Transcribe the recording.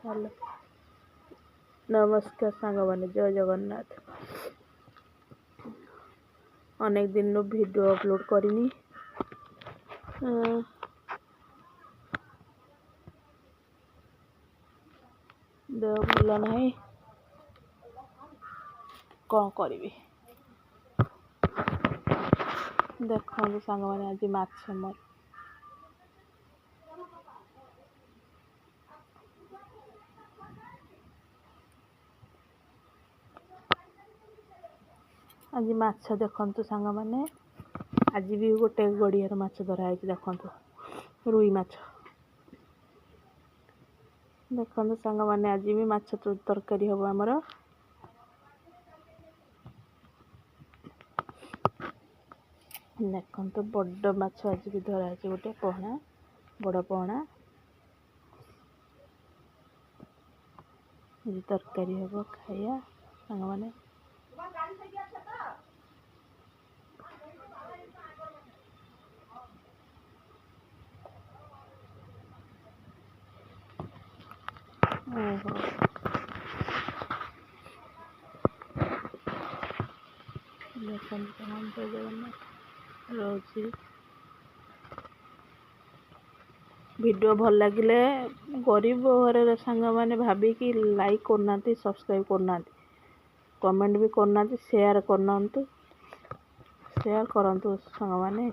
Hello नमस्कार सांगवाने जय जगन्नाथ। अनेक दिन वीडियो अपलोड करिनी देह भल ना कौन करी देखो सांग मैंने आज माछ मर आज माछ देखु सांग मैंने आज भी गोटे गड़िया माछ धराई देखु रुई माछ देखो सांग मैंने आज भी माछ तरकारी हम आमर देखो बड़ माछ आज भी धराई गोटे पहना बड़ पहना तरकारी हम खाया सांग मैंने रोचे वीडियो भल लगे गरीब घर सांग मैंने भाविकी लाइक करना सब्सक्राइब करना कमेंट भी करना शेयर करना शेयर करंतु सांग मैंने।